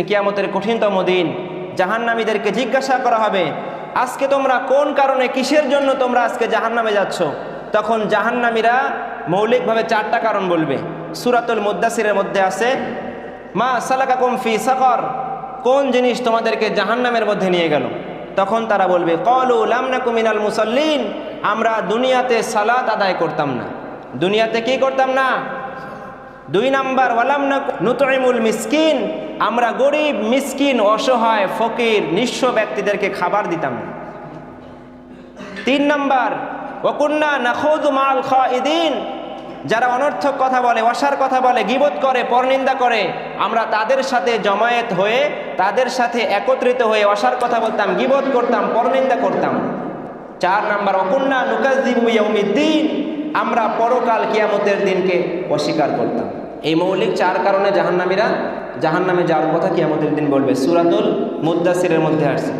কিয়ামতের কঠিনতম দিন জাহান্নামীদেরকে জিজ্ঞাসা করা হবে, আজকে তোমরা কোন কারণে, কিসের জন্য তোমরা আজকে জাহান্নামে যাচ্ছ? তখন জাহান্নামীরা মৌলিকভাবে 4টা কারণ বলবে। সূরাতুল মুদ্দাসিরের মধ্যে আছে, মা সালাকাকুম ফি সাকর, কোন জিনিস তোমাদেরকে জাহান্নামের মধ্যে নিয়ে গেল? তখন তারা বলবে, ক্বালু লাম নাকু মিনাল মুসাল্লিন, আমরা দুনিয়াতে সালাত আদায় করতাম না। দুনিয়াতে কি করতাম না? 2 নাম্বার, ওয়ালাম নাকু নুতইমুল মিসকিন, আমরা গরিব, মিসকিন, অসহায়, ফকির, নিঃস্ব ব্যক্তিদেরকে খাবার দিতাম না। 3 নাম্বার, ওয়া কুন্না নাখুযু মাআল খাইদিন, যারা অনর্থক কথা বলে, অসার কথা বলে, গীবত করে, পরনিন্দা করে, আমরা তাদের সাথে জমায়েত হয়ে, তাদের সাথে একত্রিত হয়ে অসার কথা বলতাম, গীবত করতাম, পরনিন্দা করতাম। 4 নাম্বার, ওয়া কুন্না নুকাযযিবু বিয়াউমিদ্দিন, আমরা পরকাল কিয়ামতের দিনকে অস্বীকার করতাম। এই মৌলিক 4 কারণে জাহান্নামীরা জাহান্নামে যাওয়ার কথা কিয়ামতের দিন বলবে। সূরাতুল মুদ্দাসিরের মধ্যে আসছে।